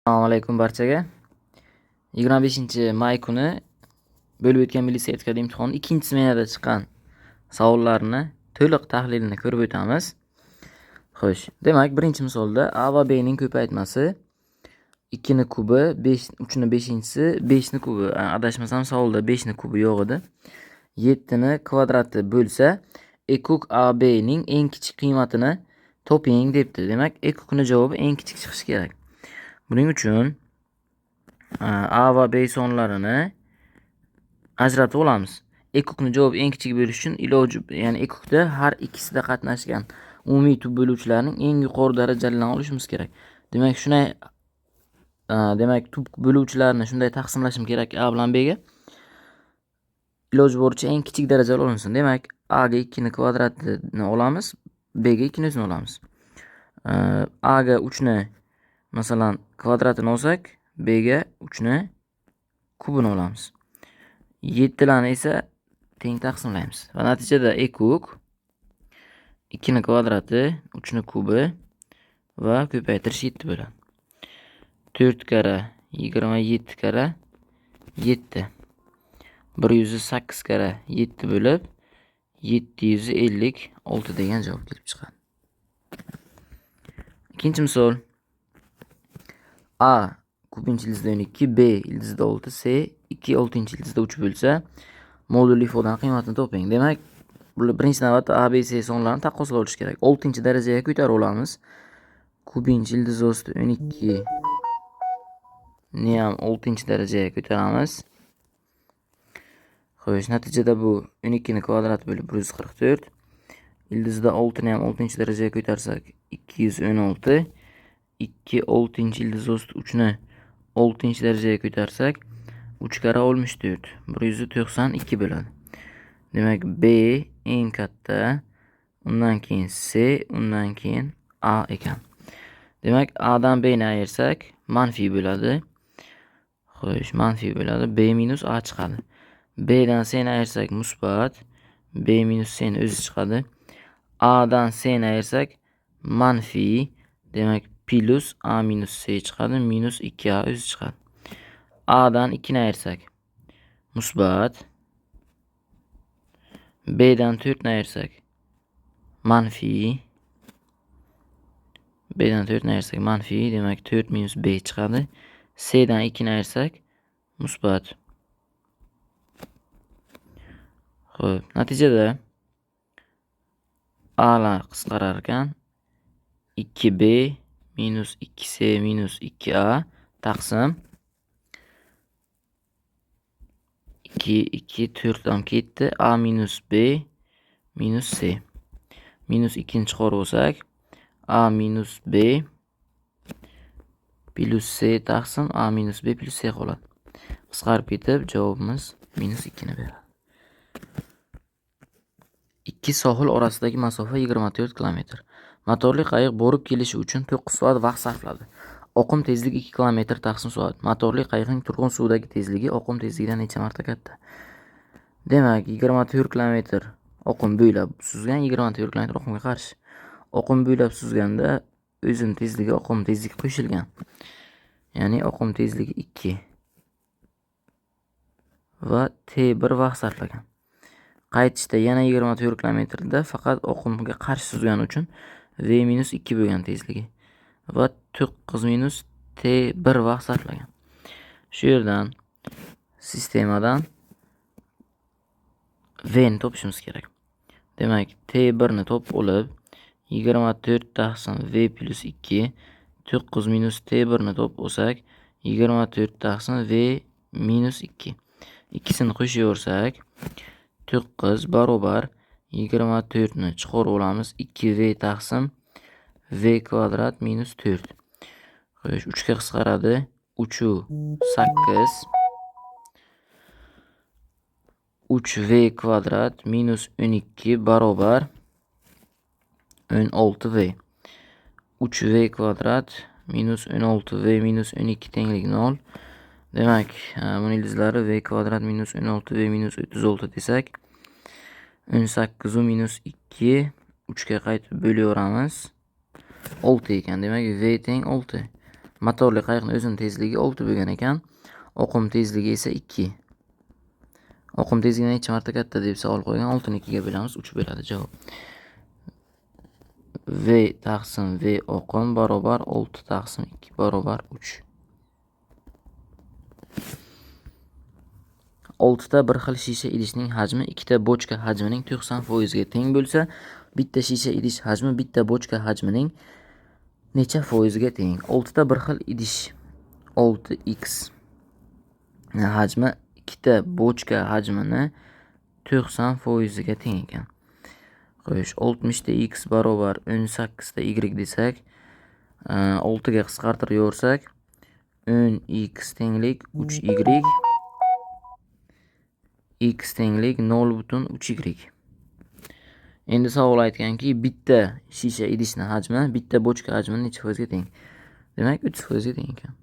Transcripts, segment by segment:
Assalomu alaykum barchaga. 25-may kuni bo'lib o'tgan milliy sertifikat imtihoni 2-smenada chiqqan savollarni to'liq tahlilini ko'rib o'tamiz. Xo'sh, demak, birinchi misolda a va b ning ko'paytmasi 2 ni kubi, 3 ni 5-si 5 ni kubi. Adashmasam savolda 5 ni kubi yo'q edi. 7 ni kvadrati bo'lsa, ekuk ab ning eng kichik qiymatini toping debdi. Demak, ekukning javobi eng kichik chiqishi kerak. Buning uchun a va b sonlarini ajratib olamiz. Ekukning javobi eng kichik bo'lishi uchun iloji, ya'ni ekukda har ikkisida qatnashgan umumiy tub bo'luvchilarning eng yuqori darajalidan olishimiz kerak. Demak, tub bo'luvchilarni shunday taqsimlashim kerak a bilan b ga. Iloji boricha eng kichik darajali olinsin. Demak, a ga 2 ni kvadratini olamiz, b ga 2 ni o'zini olamiz. A ga 3 ni masalan kvadratini olsak, b ga 3 ni kubini olamiz. 7 larni esa teng taqsimlaymiz. Va natijada ekuk 2 ni kvadrati 3 ni kubi va ko'paytirish 7 bo'ladi. 4 kara 27 kara 7. 108 kara 7 bo'lib 756 degan javob kelib chiqadi. Ikkinchi misol. A ko'pinchi ildizda 12, B ildizda 6, C 2 oltinchi ildizda 3 bo'lsa, modul ifodaning qiymatini toping. Demak, birinchi navbatda A, B, C sonlarini taqqoslab olish kerak. 6-darajaga ko'tarib olamiz. Ko'pinchi ildiz osti 12 ni ham 6-darajaga ko'taramiz. Xo'sh, natijada bu 12 ni kvadrati bo'lib 144. Ildizda 6 ni ham 6-darajaga ko'tarsak 216. 2 oltinchi ildiz osti 3 ni 6-darajaga ko'tarsak 3 kara 64. 192 bo'ladi. Demak, B eng katta, undan keyin C, undan keyin A ekan. Demak, A dan B ni ayirsak manfiy bo'ladi. Xo'sh, manfiy bo'ladi. B minus A chiqadi. B dan C ni ayirsak musbat. B minus C ni o'zi chiqadi. A dan C ni ayirsak manfiy. Demak, plus A minus C chiqadi. Minus 2A o'zi chiqadi. A dan 2 ni ayirsak musbat. B dan 4 ni ayirsak manfiy. B dan 4 ni ayirsak manfiy. Demak, 4 minus B chiqadi. C dan 2 ni ayirsak musbat. Xo'p, natijada A lar qisqarar ekan. 2B minus 2C minus 2A taqsim 2 4 dan ketdi. A minus B minus C. Minus 2 ni chiqarib olsak A minus B plus C taqsim A minus B plus C qoladi. Qisqarib ketib javobimiz minus 2 ni beradi. Ikki sohil orasidagi masofa 24 kilometr. Motorli qayiq borib kelishi uchun 9 soat vaqt sarfladi. Oqim tezligi 2 kilometr taqsim soat. Motorli qayiqning turg'un suvdagi tezligi oqim tezligidan necha marta katta? Demak, 24 kilometr oqim bo'ylab suzgan, 24 kilometr oqimga qarshi. Oqim bo'ylab suzganda o'zining tezligi oqim tezligi qo'shilgan. Ya'ni oqim tezligi 2 va T1 vaqt sarflagan. Qaytishda yana 24 kilometrda faqat oqimga qarshi suzgani uchun V minus 2 bo'lgan tezligi va 9 minus T1 vaqt sarflagan. Shu yerdan sistemadan V ni topishimiz kerak. Demak, T1 ni topib olib 24 taqsim V plus 2 9 minus T1 ni topib olsak 24 taqsim V minus 2. Ikkisini qo'shaversak 9 barobar 24 ni chiqarib olamiz. 2V taqsim V kvadrat minus 4. Xo'sh, 3 ga qisqaradi. 3 8. 3V kvadrat minus 12 barobar 16V. 3V kvadrat minus 16V minus 12 tenglik 0. Demak, buni ildizlari V kvadrat minus 16V minus 36 desak 18 minus 2 3 ga qaytib bo'laveramiz. 6 ekan. Demak, V teng 6. Motorli qayiqning o'zining tezligi 6 bo'lgan ekan. Oqim tezligi esa 2. Oqim tezligidan necha marta katta deb savol qo'ygan. 6 ni 2 ga bo'lamiz, 3 bo'ladi javob. V taqsim V oqim barobar 6 taqsim 2 barobar 3. 6 ta bir xil shisha idishning hajmi 2 ta bochka hajmining 90% ga teng bo'lsa, bitta shisha idish hajmi bitta bochka hajmining necha foizga teng? 6 ta bir xil idish 6x hajmi 2 ta bochka hajmini 90% ga teng ekan. Xo'sh, 60 ta x barobar 18 ta y desak, 6 ga qisqartirib yorsak, 10x tenglik 3y, x tenglik 0,3y. Endi savol aytganki, bitta shisha idishning hajmi bitta bochka hajmini necha foizga teng? Demak, 3% ga teng ekan.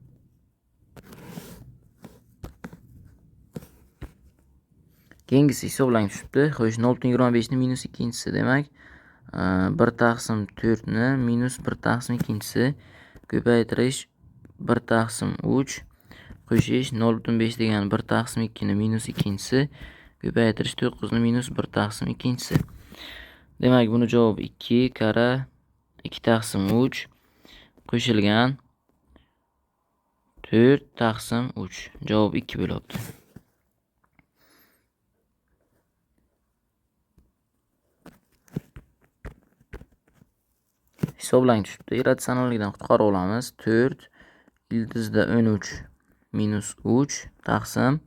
Keyingisi hisoblanib tushibdi. Xo'sh, 0,25 ni minus 2-chisi demak, 1 taqsim 4 ni minus 1 taqsim 2-chisi ko'paytirish 1 taqsim 3 qo'shish 0,5 degani 1 taqsim 2 ni minus 2-chisi ko'paytirish 9 ni minus 1 taqsim 2-chisi. Demak, buni javobi 2 kara 2 taqsim 3 qo'shilgan 4 taqsim 3. Javob 2 bo'lyapti. Hisoblanib tushibdi. Irratsionallikdan qutqarib olamiz. 4 ildizda 13 minus 3 taqsim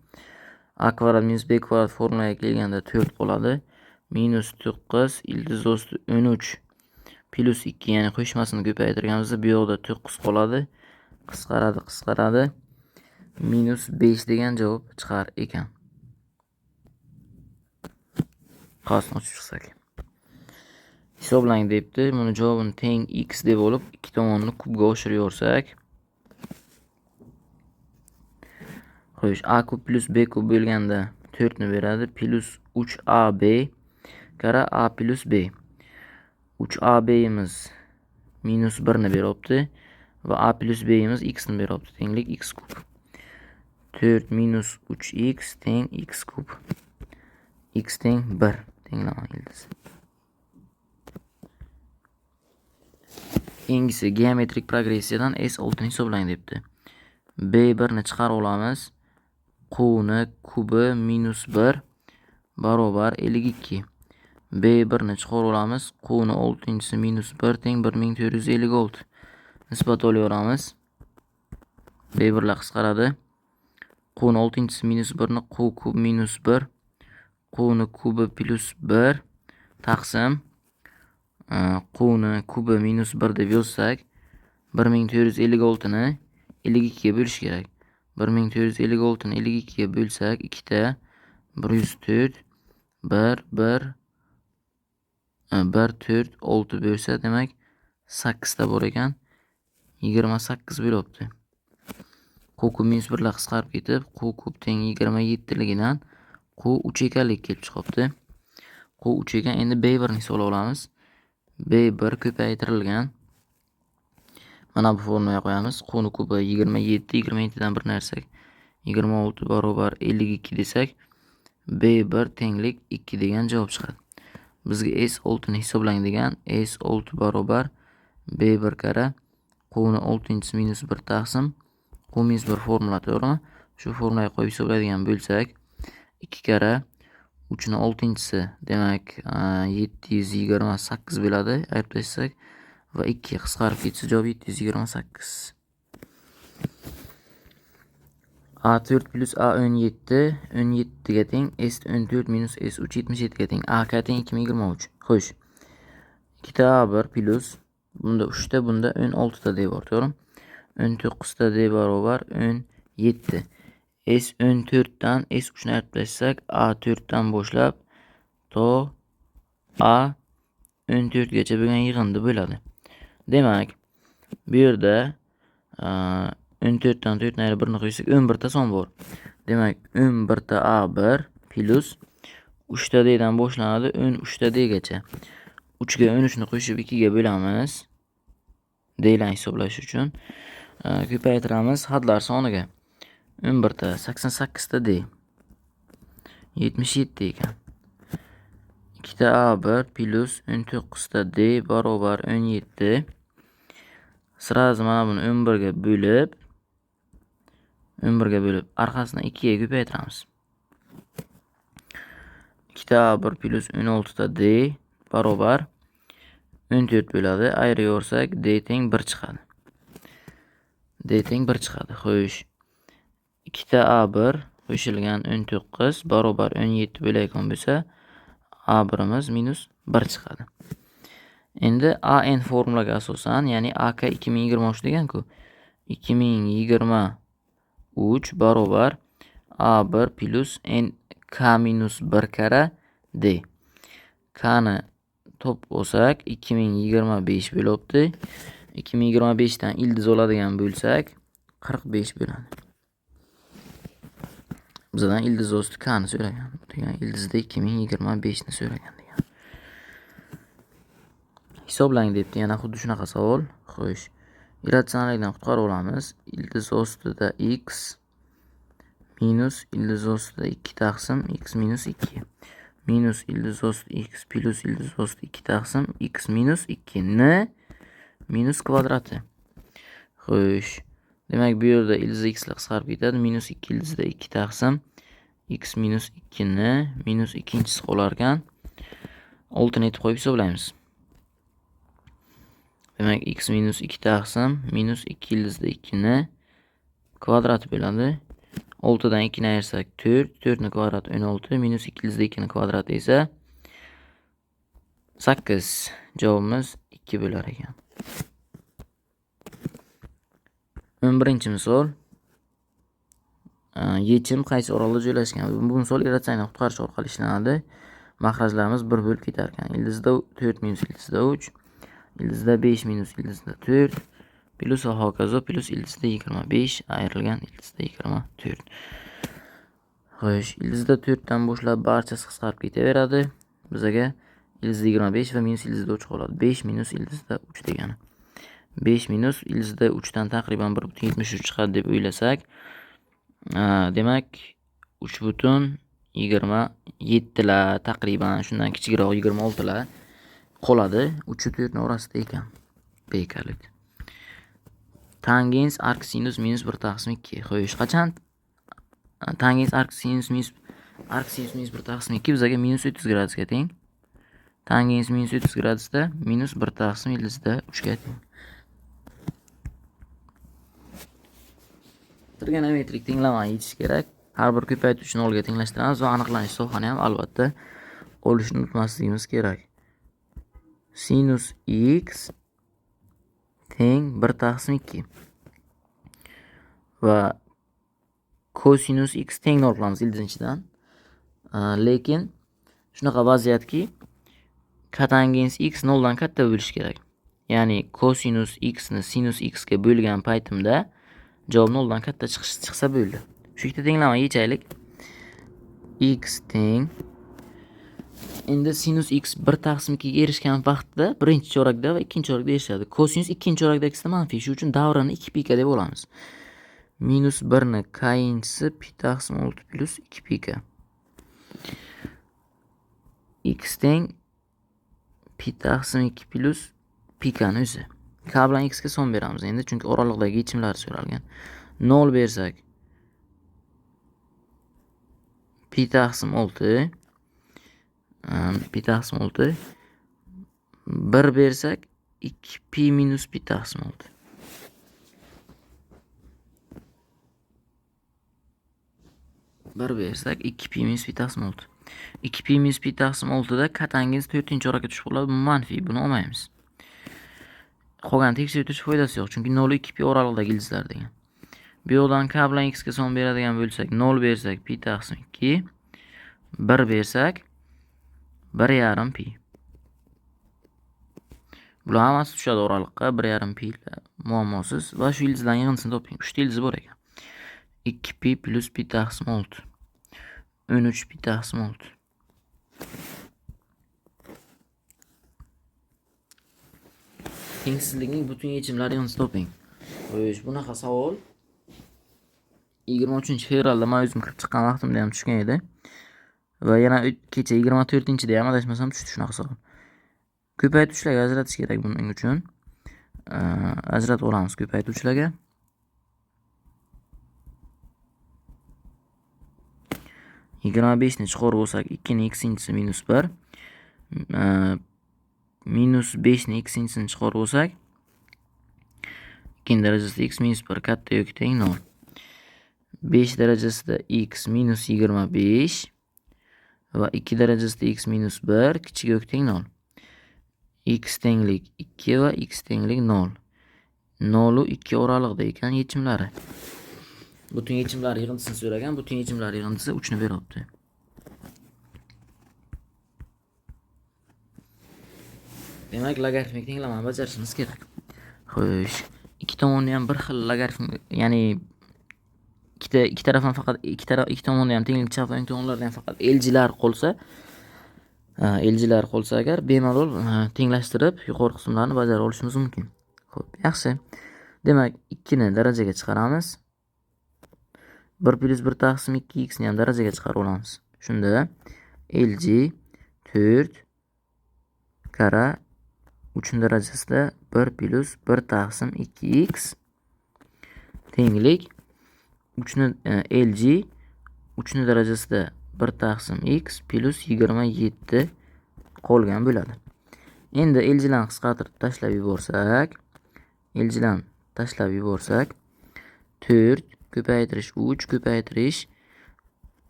a kvadrat minus b kvadrat formulaga kelganda 4 qoladi. Minus 9 ildiz osti 13 plus 2, ya'ni qo'shmasini ko'paytirganimizda bu yoqda 9 qoladi. Qisqaradi. Minus 5 degan javob chiqar ekan. Qasni ochib chiqsak. Hisoblang debdi. Buni javobini teng x deb olib, ikki tomonni kubga oshirib yorsak. Xo'sh, a kub plus b kub bo'lganda 4 ni beradi. Plus 3ab kara a plus b. 3ab imiz minus 1 ni beryapti va a plus b imiz x ni beryapti. Tenglik x kub. 4 minus 3x teng x kub. X teng 1 tenglagan ildiz. Keyingisi geometrik progressiyadan S6 ni hisoblang debdi. B1 ni chiqarib olamiz. Q ni kubi minus 1 barobar 52. B1 ni chiqarib olamiz. Q ni 6-chisi minus 1 teng 1456. Nisbat olaveramiz. B1 lar qisqaradi. Q ni 6-chisi minus 1 ni Q kub minus 1. Q ni kubi plus 1 taqsim Q ni kubi minus 1 deb yozsak, 1456 ni 52 ga bo'lish kerak. 1456 ni 52 ga bo'lsak, 2 ta 104 1 1 1 4 6 bo'lsa, demak 8 ta bor ekan. 28 bo'lyapti. Q kub minus 1 lar qisqarib ketib, Q kub teng 27 ligidan Q 3 ekanligi kelib chiqyapti. Q 3 ekan. Endi B1 ni hisoblab olamiz. B1 ko'paytirilgan. Mana bu formulaga qo'yamiz. Q ni kubi 27, 27 dan 1 narsak 26 barobar 52 desak, B1 tenglik 2 degan javob chiqadi. Bizga S6 ni hisoblang degan. S6 barobar B1 kara Q ni 6-chisi minus 1 taqsim Q minus 1 formula, to'g'rimi? Shu formulaga qo'yib hisoblaydigan bo'lsak, 2 kara 3 ni 6-chisi demak 728 bo'ladi. Ayirib tashlasak va 2 ga qisqarib ketsa javob 728. A4 plus A17 17 ga teng, S14 minus S3 77 ga teng. AK teng 2023. Xo'sh. 2 ta A1 plus bunda 3 ta, bunda 16 ta D bor, to'g'rimi? 19 ta D barobar 17. S14 dan S3 ni ayirib tashlasak, A4 dan boshlab to A14 gacha bo'lgan yig'indi bo'ladi. Demak, bu yerda 14 dan 4 ni ayrib 1 ni qo'ysak 11 ta son bor. Demak, 11 ta A1 plus 3 ta D dan boshlanadi 13 ta D gacha. 3 ga 13 ni qo'shib 2 ga bo'lamiz. D larni hisoblash uchun. Ko'paytiramiz hadlar soniga. 11 ta 88 ta D. 77 ekan. 2 ta A1 plus 19 ta D barobar 17. Sразу mana buni 11 ga bo'lib, 11 ga bo'lib, orqasini 2 ga ko'paytiramiz. 2 ta A1 plus 16 ta D barobar 14 bo'ladi. Ayiraversak D teng 1 chiqadi. D teng 1 chiqadi. Xo'sh. 2 ta A1 qo'shilgan 19 barobar 17 bo'layotgan bo'lsa, A1imiz minus 1 chiqadi. Endi AN formulaga asosan, ya'ni AK 2023 degan-ku. 2023 barobar A1 plus N K minus 1 kara D. K ni top olsak 2025 bo'libdi. 2025 dan ildiz oladigan bo'lsak 45 bo'ladi. Bizdan ildiz osti K ni so'ragan. Degan ildizda 2025 ni so'ragan degan. Hisoblang debdi. Yana xuddi shunaqa savol. Xo'sh. Irratsionallikdan qutqarib olamiz. Ildiz ostida x minus ildiz ostida 2 taqsim x minus 2. Minus ildiz osti x plus ildiz osti 2 taqsim x minus 2 ni minus kvadrati. Xo'sh. Demak, bu yerda ildiz x lar qisqarib ketadi. Minus 2 ildizda 2 taqsim x minus 2 ni minus 2-chisi qolar ekan. 6 ni etib qo'yib hisoblaymiz. Demak, x minus 2 taqsim minus 2 ildizda 2 ni kvadrati bo'ladi. 6 dan 2 ni ayirsak 4, 4 ni kvadrati 16, minus 2 ildizda 2 ni kvadrati esa 8. Javobimiz 2 bo'lar ekan. 11-misol. Yechim qaysi orolda joylashgan? Bu misol irratsional qutqarish orqali ishlanadi. Mahrajlarimiz 1 bo'lib ketar ekan. Ildizda 4 minus ildizda 3, ildizda 5 minus ildizda 4, plus va hokazo plus ildizda 25 ayrilgan ildizda 24. Xo'sh, ildizda 4 dan boshlab barchasi qisqarib ketaveradi. Bizga ildizda 25 va minus ildizda 3 qoladi. 5 minus ildizda 3 degani. 5 minus ildizda 3 dan taqriban 1.73 chiqadi deb o'ylasak, demak 3.27 lar taqriban shundan kichikroq 26 lar qoladi. 3 va 4 ni orasida ekan. Bekarlik. Tangens arc sinus minus 1 taqsim 2. Xo'sh, qachon tangens arc sinus minus 1 taqsim 2 bizga minus 30 gradusga teng. Tangens minus 30 gradusda minus 1 taqsim ildizda 3 ga teng. Trigonometrik tenglamani yechish kerak. Har bir ko'paytiruvchini olga tenglashtiramiz va aniqlanish sohani ham albatta olishni unutmasligimiz kerak. Sinus x teng 1 taqsim 2. Va kosinus x tengni olib qolamiz ildizinchidan. Lekin shunaqa vaziyatki, kotangens x 0 dan katta bo'lishi kerak. Ya'ni kosinus x ni sinus x ga bo'lgan paytimda javob 0 dan katta chiqsa bo'ldi. Shu yerda tenglama yechaylik. X teng. Endi sinus x 1 taqsim 2 ga erishgan vaqtda birinchi chorakda va ikkinchi chorakda erishadi. Kosinus ikkinchi chorakdagisi manfiy. Shuning uchun davrini 2 pika deb olamiz. Minus 1 ni kayinchisi pi taqsim 6 plus 2 pika. X teng pi taqsim 2 plus pikani o'zi. K bilan x ga son beramiz endi, chunki oraliqdagi yechimlar so'ralgan. 0 bersak pi taqsim 6, pi taqsim 6, 1 bersak 2 pi minus pi taqsim 6. Bir bersak 2 pi minus pi taqsim 6. 2 pi minus pi taqsim 6 da kotangens 4-chorakka tushib qoladi. Bu manfiy, buni olmaymiz. Qolgan tekshirtirish foydasi yo'q, chunki 0 2 pi oraliqdagi ildizlar degan. Bu yoqdan k bilan x ga son beradigan bo'lsak, 0 bersak pi taqsim 2, 1 bersak 1,5 pi. Bular hammasi tushadi oraliqqa, 1,5 pi muammosiz va shu ildizlarning yig'indisini toping. 3 ta ildiz bor ekan. 2 pi plus pi taqsim 6. 13 pi taqsim 6. Tengsizlikning butun yechimlari yig'indisini toping. Xo'sh, bunaqa savol 23-fevralda men o'zim kirib chiqqan vaqtimda ham tushgan edi. Va yana kecha 24-da ham adashmasam tushdi shunaqa savol. Ko'paytuvchilarga ajratish kerak buning uchun. Ajratib olamiz ko'paytuvchilarga. 25 ni chiqarib olsak 2 ni x-inchisi minus 1. Minus 5 ni x-inchisini chiqarib olsak 2 darajasida x minus 1 katta yoki teng 0. 5 darajasida x minus 25 va 2 darajasida x minus 1 kichik yoki teng 0. X tenglik 2 va x tenglik 0. 0 u 2 oralig'ida ekan yechimlari. Butun yechimlar yig'indisini so'ragan. Butun yechimlar yig'indisi 3 ni beryapti. Demak, logaritmik tenglamani bajarishimiz kerak. Xo'sh, ikki tomonni ham bir xil logaritm, ya'ni ikki taraf ham faqat ikki tomonda ham tenglik chap tomonlarda ham faqat eljilar qolsa agar bemalol tenglashtirib yuqori qismlarni bajarib olishimiz mumkin. Xo'p, yaxshi. Demak, 2 ni darajaga chiqaramiz. 1 plus 1 taqsim 2x ni ham darajaga chiqarib olamiz. Shunda LG 4 kara 3 darajasida 1 plus 1 taqsim 2x tenglik 3 ni LG 3 darajasida 1 taqsim x plus 27 qolgan bo'ladi. Endi LGlarni qisqartirib tashlab yuborsak 4 ko'paytirish 3 ko'paytirish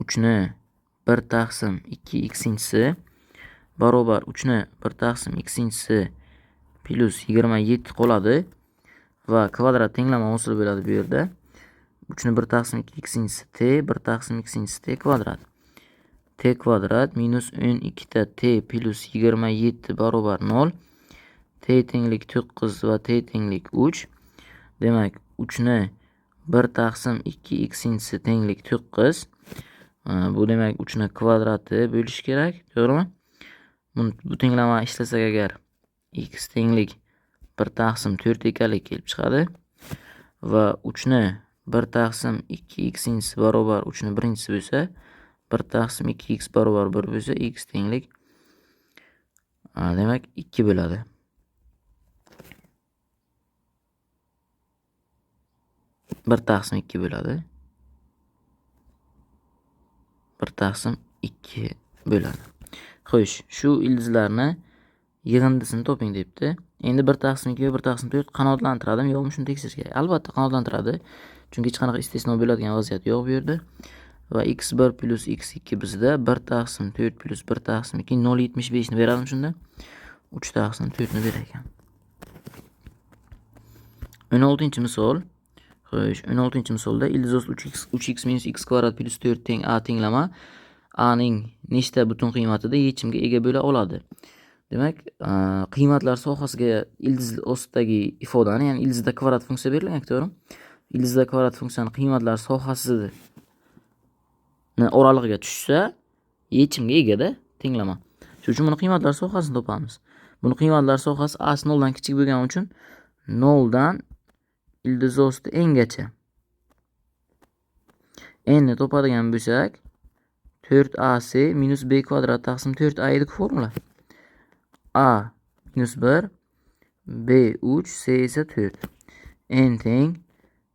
3 ni 1 taqsim 2x-inchisi barobar 3 ni 1 taqsim x-inchisi plus 27 qoladi va kvadrat tenglama hosil bo'ladi bu yerda. 3 ni 1 taqsim 2x-inchisi t, 1 taqsim x-inchisi t kvadrat. T kvadrat minus 12 ta t plus 27 barobar 0. T tenglik 9 va t tenglik 3. Demak, 3 ni 1 taqsim 2x-inchisi tenglik 9. Bu demak 3 ni kvadrati bo'lish kerak, to'g'rimi? Bu tenglama ishlasak agar x tenglik 1 taqsim 4 ekanligi kelib chiqadi va 3 ni 1 taqsim 2x-inchisi barobar 3 ni birinchisi bo'lsa 1 taqsim 2x barobar 1 bo'lsa x tenglik demak 2 bo'ladi. Bir taqsim 2 bo'ladi. 1 taqsim 2 bo'ladi. Xo'sh, shu ildizlarni yig'indisini toping debdi. Endi 1 taqsim 2 va 1 taqsim 4 qanoatlantiradimi yo'qmi shuni tekshirish kerak. Albatta qanoatlantiradi. Chunki hech qanaqa istisno bo'ladigan vaziyat yo'q bu yerda. Va x1 plus x2 bizda 1 taqsim 4 plus 1 taqsim 2 0.75 ni beradimi shunda? 3 taqsim 4 ni berar ekan. 16-misol. Xo'sh, 16-misolda ildiz 3x minus x kvadrat plus 4 teng a tenglama a ning nechta butun qiymatida yechimga ega bo'la oladi. Demak, qiymatlar sohasiga ildiz ostidagi ifodani, ya'ni ildizda kvadrat funksiya berilgan, to'g'rimi? Ildizda kvadrat funksiyani qiymatlar sohasini oralig'iga tushsa, yechimga egada tenglama. Shuning uchun buni qiymatlar sohasini topamiz. Buni qiymatlar sohasi a 0 dan kichik bo'lgani uchun 0 dan ildiz osti engacha. N ni topadigan bo'lsak 4ac minus b kvadrat taqsim 4a edi formula. A minus 1, B 3, C esa 4. N teng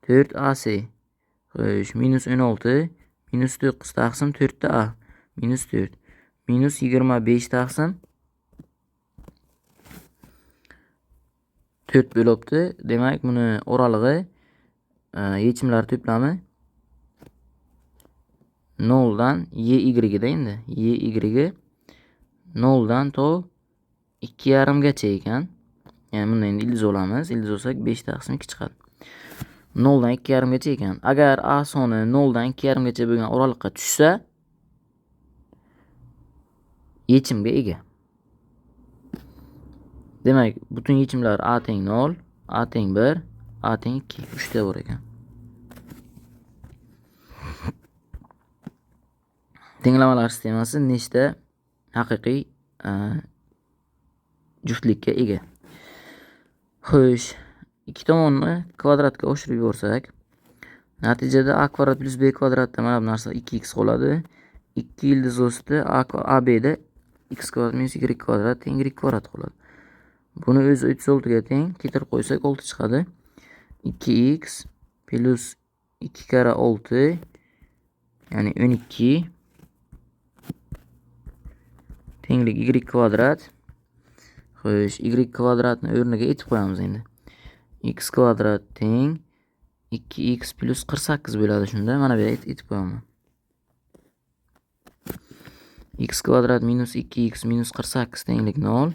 4AC. Xo'sh, minus 16, minus 9 taqsim 4 ta A. Minus 4. Minus 25 taqsim 4 bo'libdi. Demak, buni oralig'i yechimlar to'plami 0 dan y da endi. Y 0 dan to 2,5 gacha ekan. Ya'ni bunda endi ildiz olamiz. Ildiz olsak 5 taqsim 2 chiqadi. 0 dan 2,5 gacha ekan. Agar a soni 0 dan 2,5 gacha bo'lgan oralikqa tushsa, yechimga ega. Demak, butun yechimlar a teng 0, a teng 1, a teng 2, 3 ta bor ekan. Tenglamalar sistemasi nechta haqiqiy juftlikka ega? Xo'sh, ikki tomonni kvadratga oshirib yuborsak, natijada a kvadrat plus b kvadratda mana bu narsa 2x qoladi. 2 ildiz osti abda x kvadrat minus y kvadrat teng y kvadrat qoladi. Buni o'zi 36 ga teng keltirib qo'ysak 6 chiqadi. 2x plus 2 kara 6 ya'ni 12 tenglik y kvadrat. Xo'sh, y kvadratni o'rniga etib qo'yamiz endi. X kvadrat teng 2x plus 48 bo'ladi shunda. Mana bu yerga etib qo'yaman. X kvadrat minus 2x minus 48 tenglik 0.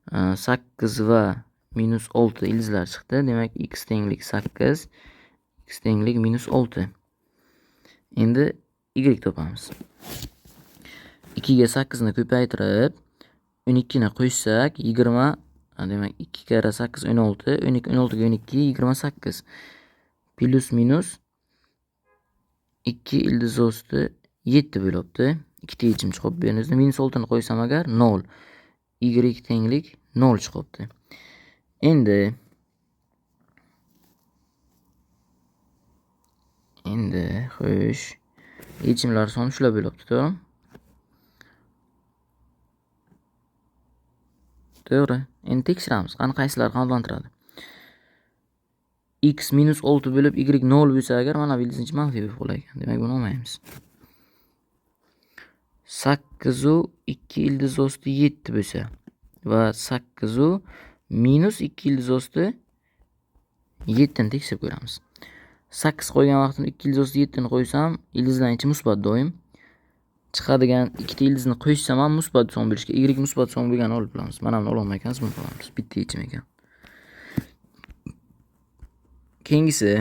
8 va minus 6 ildizlar chiqdi. Demak, x tenglik 8, x tenglik minus 6. Endi y topamiz. 2 ga 8 ni ko'paytirib 12 ni qo'shsak 20, demak 2 kara 8 16, 12 16 ga 12 28 plus minus 2 ildiz osti 7 bo'libdi. Ikkita yechim chiqib bu yerda minus 6 ni qo'ysam agar 0, y tenglik 0 chiqibdi. Endi xo'sh, yechimlar soni shular bo'libdi, to'g'rimi? To'g'ri. Endi tekshiramiz, qani qaysilar qanoatlantiradi. X minus 6 bo'lib y 0 bo'lsa agar mana bu ildizinchi manfiy bo'lib qolar ekan. Demak, buni olmaymiz. 8 u 2 ildiz osti 7 bo'lsa va 8 u minus 2 ildiz osti 7 ni tekshirib ko'ramiz. 8 qo'ygan vaqtimda 2 ildiz osti 7 ni qo'ysam, ildizlarning ichi musbat doim. Chiqadigan ikkita ildizni qo'shsam ham musbat son bo'lishga, y musbat son bo'lganini olib olamiz. Mana buni ololmay ekanmiz, buni olamiz. Bitta yechim ekan. Keyingisi,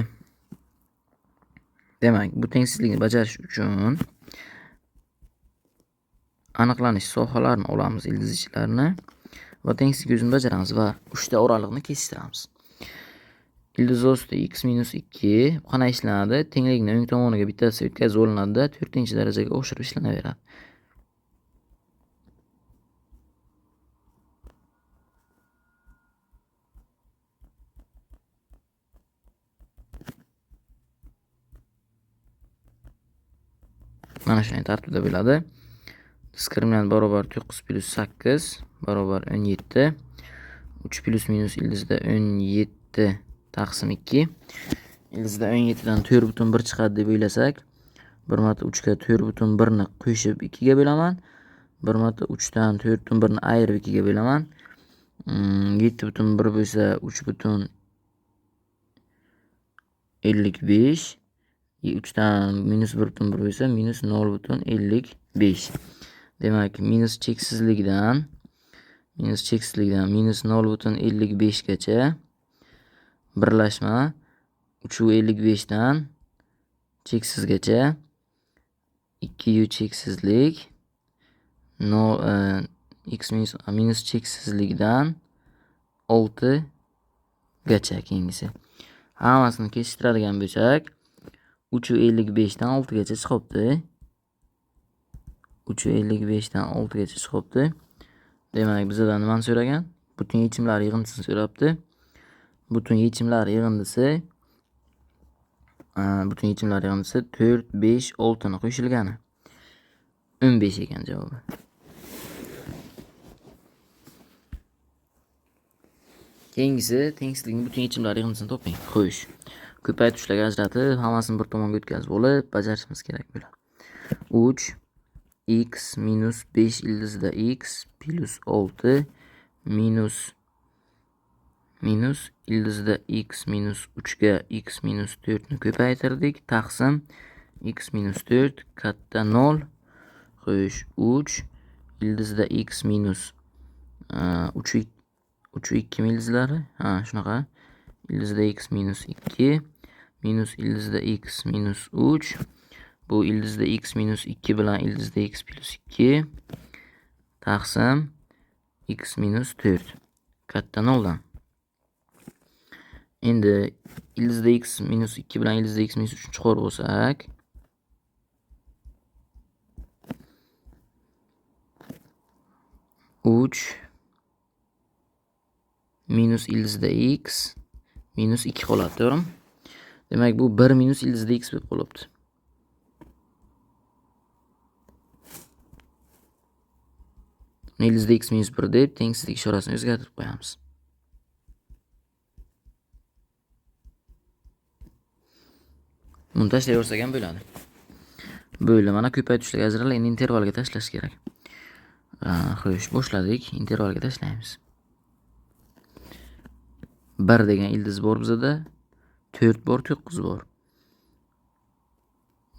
demak, bu tengsizlikni bajarish uchun aniqlanish sohalarini olamiz, ildiz ichlarini va tengsizlik o'zini bajaramiz va uchta oraliqni kesishtiramiz. Ildiz osti x minus 2 qanday ishlanadi? Tenglikni o'ng tomoniga bittasi o'tkazib olinadi, 4-darajaga oshirib ishlanaveradi. Mana shunday tartibda bo'ladi. Diskriminant barobar 9 plus 8 barobar 17. 3 plus minus ildizda 17 taqsim 2. Ildizda 17 dan 4,1 chiqadi deb o'ylasak, bir marta 3 ga 4,1 ni qo'shib 2 ga bo'laman. Bir marta 3 dan 4,1 ni ayirib 2 ga bo'laman. 7,1 bo'lsa 3,55. 3 dan minus 1,1 bo'lsa minus 0,55. Demak, minus cheksizlikdan minus 0,55 gacha birlashma 3,55 dan cheksizgacha 2 cheksizlik x minus cheksizlikdan 6 gacha keyingisi. Hammasini kesishtiradigan bo'lsak 3,55 dan 6 gacha chiqibdi. 3,55 dan 6 gacha chiqibdi. Demak, bizdan nimani so'ragan? Butun yechimlar yig'indisini so'rabdi. Butun yechimlar yig'indisi 4, 5, 6 ni qo'shilgani 15 ekan javobi. Keyingisi tengsizlikning butun yechimlar yig'indisini toping. Xo'sh, ko'paytirishlarga ajratib, hammasini bir tomonga o'tkazib olib, bajarishimiz kerak bo'ladi. 3 x minus 5 ildizda x plus 6 minus ildizda x minus 3 ga x minus 4 ni ko'paytirdik. Taqsim x minus 4 katta 0. Xo'sh, 3 ildizda x minus 3 2 ildizlari. Shunaqa. Ildizda x minus 2 minus ildizda x minus 3. Bu ildizda x minus 2 bilan ildizda x plus 2 taqsim x minus 4 katta 0 dan. Endi ildizda x minus 2 bilan ildizda x minus 3 ni chiqarib olsak, 3 minus ildizda x minus 2 qoladi, to'g'rimi? Demak, bu 1 minus ildizda x bo'lib qolibdi. Ildizda x minus 1 deb tengsizlik ishorasini o'zgartirib qo'yamiz. Buni tashlayversak ham bo'ladi. Bo'ldi, mana ko'paytirishlarga ajralib, endi intervalga tashlash kerak. Xo'sh, boshladik. Intervalga tashlaymiz. 1 degan ildiz bor bizda. 4 bor, 9 bor.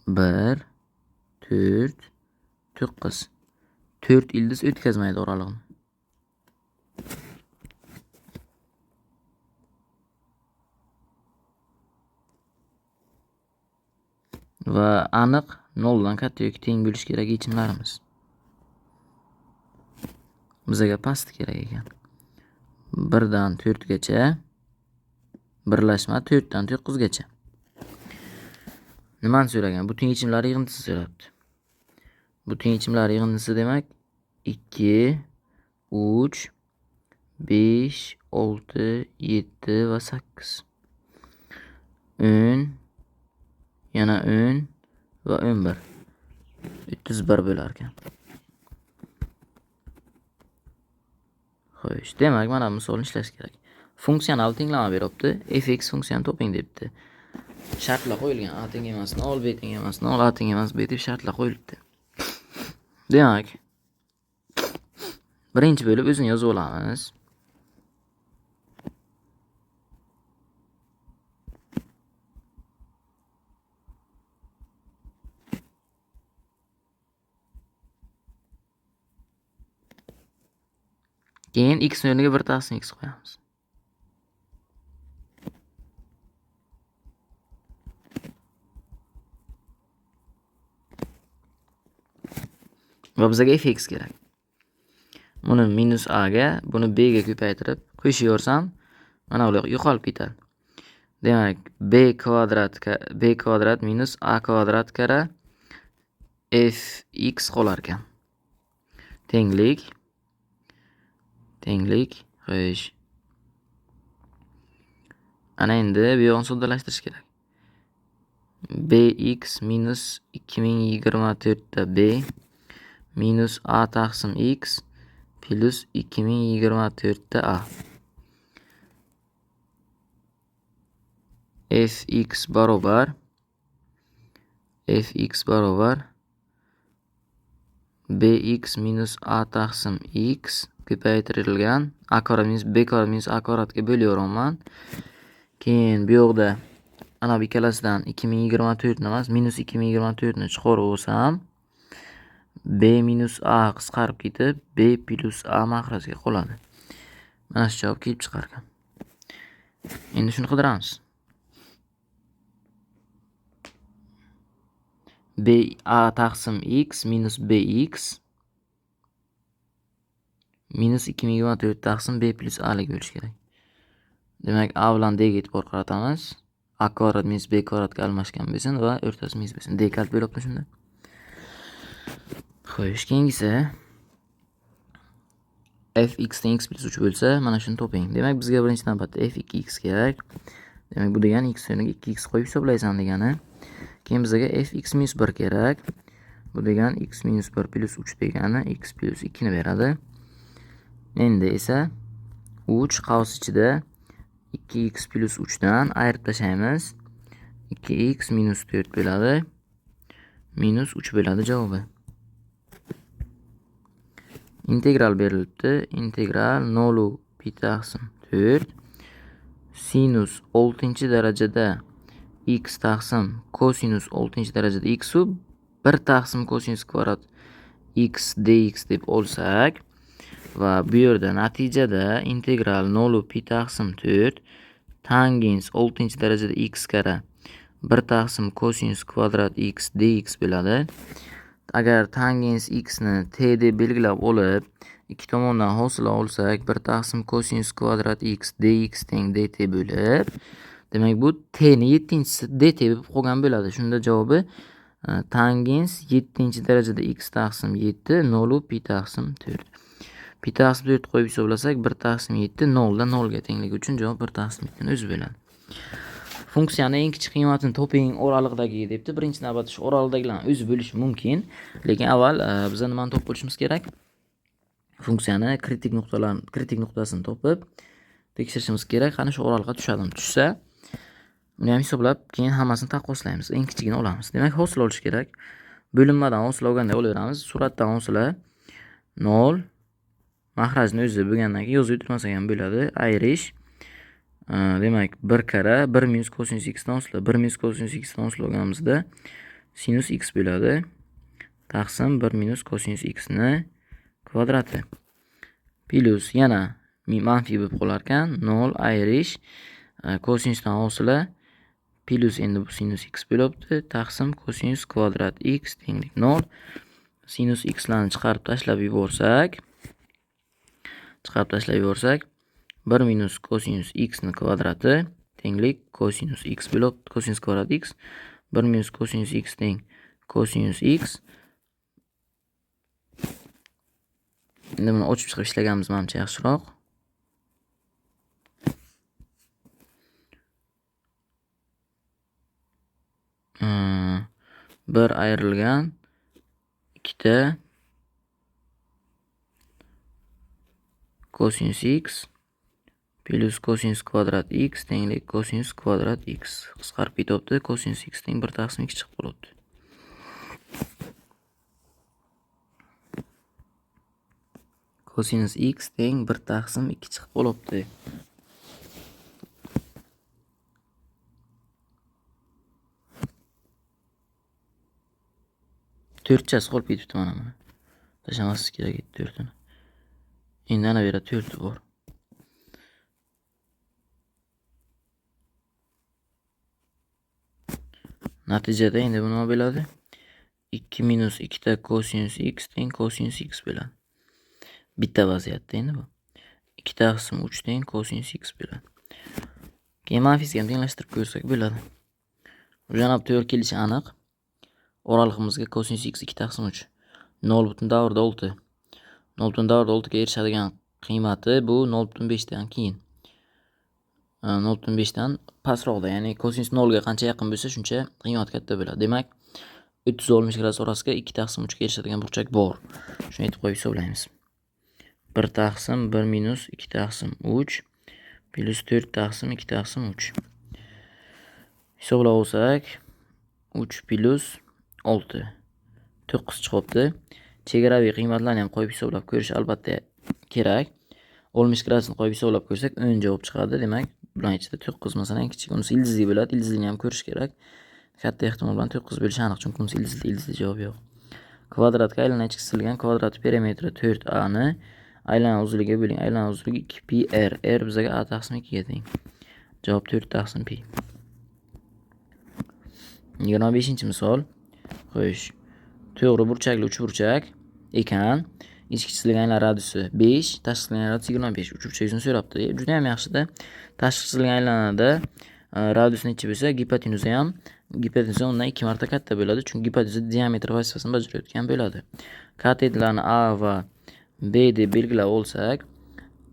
1 4 9. 4 ildiz o'tkazmaydi oralig'ini. Va aniq 0 dan katta yoki teng bo'lish kerak yechimlarimiz. Bizga past kerak ekan. 1 dan 4 gacha birlashma 4 dan 9 gacha. Nimani so'ragan? Butun yechimlar yig'indisi so'rabdi. Butun yechimlar yig'indisi demak 2 3 5 6 7 va 8. 10 yana 10 va 11. 31 bo'lar ekan. Xo'sh, demak mana misolni ishlash kerak. Funksional tenglama beribdi. Fx funksiyani toping debdi. Shartlar qo'yilgan. A teng emas 0, b teng emas 0, a teng emas b deb shartlar qo'yilibdi. Demak, birinchi bo'lib o'zini yozib olamiz. Keyin x o'rniga 1 taqsim x qo'yamiz. Va bizga fx kerak. Buni minus a ga, buni b ga ko'paytirib qo'shayorsam, mana ular yo'qolib ketadi. Demak, b kvadrat minus a kvadrat kara fx qolar ekan. Tenglik. Xo'sh. Ana endi bu yo'g'ini soddalashtirish kerak. bx minus 2024 da b minus a taqsim x plus 2024 da a. fx barobar bx minus a taqsim x ko'paytirilgan a kvadrat minus b kvadrat minus a kvadratga bo'layveraman. Keyin bu yoqda ana bu ikkalasidan 2024 emas, minus 2024 ni chiqarib olsam, b minus a qisqarib ketib, b plus a mahrajga qoladi. Mana shu javob kelib chiqar ekan. Endi shuni qidiramiz. b a taqsim x minus bx minus 2024 taqsim b plus a lik bo'lishi kerak. Demak, a bilan d ga e'tibor qaratamiz. A kvadrat minus b kvadratga almashgan bo'lsin va o'rtasi minus bo'lsin. D kalit bo'libdi shunda. Xo'sh, keyingisi fx teng x plus 3 bo'lsa, mana shuni toping. Demak, bizga birinchi navbatda f2x kerak. Demak, bu degani x o'rniga 2x qo'yib hisoblaysan degani. Keyin bizga fx minus 1 kerak. Bu degani x minus 1 plus 3 degani x plus 2 ni beradi. Endi esa 3 qavs ichida 2x plus 3 dan ayirib tashlaymiz. 2x minus 4 bo'ladi. Minus 3 bo'ladi javobi. Integral berilibdi. Integral 0 pi taqsim 4 sinus 6-darajada x taqsim kosinus 6-darajada x u 1 taqsim kosinus kvadrat x dx deb olsak va bu yerda natijada integral 0 pi taqsim 4 tangens 6-darajada x kara 1 taqsim kosinus kvadrat x dx bo'ladi. Agar tangens x ni t deb belgilab olib, ikki tomondan hosil olsak, 1 taqsim kosinus kvadrat x dx teng dt bo'lib, demak bu t ni 7-si dt bo'lib qolgan bo'ladi. Shunda javobi tangens 7-darajada x taqsim 7 0 pi taqsim 4. Pi taqsim 4 qo'yib hisoblasak, 1 taqsim 7 0 dan 0 ga tengligi uchun javob 1 taqsim 7 ni o'zi bo'ladi. Funksiyani eng kichik qiymatini toping oralig'idagi debdi. Birinchi navbatda shu oralig'dagilarni o'zi bo'lishi mumkin. Lekin avval biz nimani topib bo'lishimiz kerak? Funksiyani kritik nuqtasini topib tekshirishimiz kerak. Qani shu oralig'ga tushadimi? Tushsa, uni ham hisoblab, keyin hammasini taqqoslaymiz. Eng kichigini olamiz. Demak, hosil olish kerak. Bo'linmadan hosil olganda olaveramiz. Suratdan hosila 0 mahrajni o'zi bo'lgandan keyin yozib o'tirmasak ham bo'ladi. Ayirish. Demak, 1 kara 1 minus kosinus x dan hosila 1 minus kosinus x dan hosil olganimizda sinus x bo'ladi. Taqsim 1 minus kosinus x ni kvadrati. Plus yana manfiy bo'lib qolar ekan. 0 ayirish kosinusdan hosila plus endi bu sinus x bo'libdi. Taqsim kosinus kvadrat x tenglik 0. Sinus x larni chiqarib tashlab yuborsak 1 minus kosinus x ni kvadrati tenglik kosinus x bo'libdi. Kosinus kvadrat x 1 minus kosinus x teng kosinus x. Endi buni ochib chiqib ishlaganimiz menimcha yaxshiroq. Bir ayrilgan 2 ta kosinus x plus kosinus kvadrat x tenglik kosinus kvadrat x qisqarib ketyapti. Kosinus x teng 1 taqsim 2 chiqib qolibdi. Kosinus x teng 1 taqsim 2 chiqib qolibdi. To'rtchasi qolib ketibdi mana buni. Tashlamaslik kerak edi 4 ni. Endi ana bera 4 bor. Natijada endi bu nima bo'ladi? 2 minus 2 ta kosinus x teng kosinus x bo'ladi. Bitta vaziyatda endi bu. 2 taqsim 3 teng kosinus x bo'ladi. Keyin manfiysiga ham tenglashtirib ko'rsak bo'ladi. Bu janob to'g'ri kelishi aniq. Oralig'imizga kosinus x 2 taqsim 3 0.6. 0.6 ga erishadigan qiymati bu 0.5 dan keyin. 0.5 dan pastroqda, ya'ni kosinus 0 ga qancha yaqin bo'lsa, shuncha qiymat katta bo'ladi. Demak, 360 gradus orasida 2 taqsim 3 ga erishadigan burchak bor. Shuni aytib qo'yib hisoblaymiz. 1 taqsim 1 minus 2 taqsim 3 plus 4 taqsim 2 taqsim 3. Hisoblab olsak 3 plus 6 9 chiqibdi. Chegaraviy qiymatlarni ham qo'yib hisoblab ko'rish albatta kerak. 60 gradusni qo'yib hisoblab ko'rsak 10 javob chiqadi. Demak, bular ichida 9 masalan kichik, unisi ildizli bo'ladi. Ildizini ham ko'rish kerak. Katta ehtimol bilan 9 bo'lishi aniq, chunki unisi ildizli javob yo'q. Kvadratga aylanma chiqarilgan kvadrat perimetri 4a ni aylana uzunligiga bo'ling. Aylana uzunligi 2pi r. R bizga a taqsim 2 ga teng. Javob 4 taqsim pi. 25-misol. Xo'sh. To'g'ri burchakli uchburchak ekan. Ichki chizilgan radiusi 5, tashqi chizilgan radiusi 25. Uchburchak yuzini so'rabdi. Juda ham yaxshi-da. Tashqi chizilgan aylanada radius necha bo'lsa, gipotenuza ham undan 2 marta katta bo'ladi, chunki gipotenuza diametr vazifasini bajarayotgan bo'ladi. Katetlarni A va B deb belgilab olsak,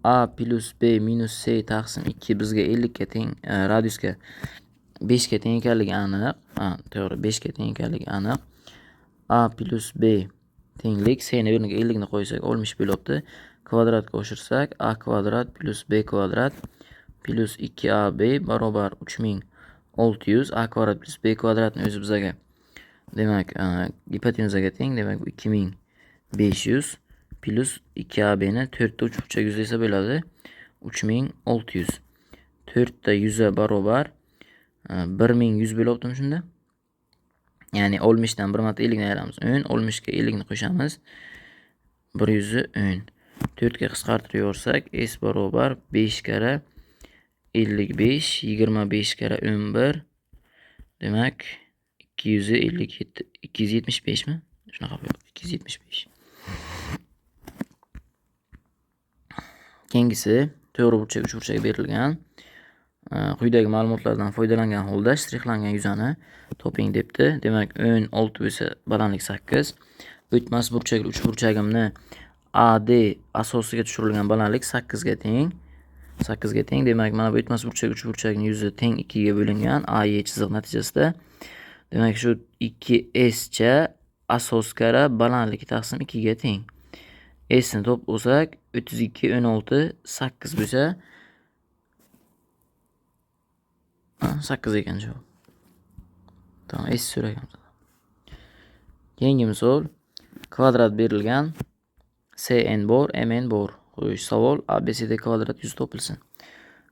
A plus B minus C taqsim 2 bizga 50 ga teng, radiusga 5 ga teng ekanligi aniq. To'g'ri, 5 ga teng ekanligi aniq. A plus B tenglik C ni o'rniga 50 ni qo'ysak 60 bo'libdi. Kvadratga qo'shirsak A kvadrat plus B kvadrat plus 2AB barobar 3600. A kvadrat plus B kvadratni o'zi bizga demak gipotenuzaga teng, demak 2500 plus 2AB ni 4 ta uchburchak yuzi esa bo'ladi 3600. 4 ta yuzi barobar 1100 bo'lyaptimi shunda? Ya'ni 60 dan 1 marta 50 ni ayiramiz 10, 60 ga 50 ni qo'shamiz 110. 4 ga qisqartirib yorsak S barobar 5 kara 55, 25 kara 11. Demak 257, 275 mi? Shunaqa bo'ladi. 275. Keyingisi to'g'ri burchak uchburchak berilgan. Quyidagi ma'lumotlardan foydalangan holda shtrixlangan yuzani toping debdi. Demak, 16 bo'lsa balandlik 8. O'tmas burchakli uchburchagimni AD asosiga tushirilgan balandlik 8 ga teng. 8 ga teng. Demak, mana bu etmas burchak 3 burchakning yuzi teng 2 ga bo'lingan. A, Y chiziq natijasida. Demak, shu 2S cha asos kara balandligi taqsim 2 ga teng. S ni to'plasak 32 16 8 bo'lsa 8 ekan javob. Tamam, S so'ragan. Keyingi misol kvadrat berilgan. Cn bor, Mn bor. Xo'sh, savol ABCD kvadrat yuzi topilsin.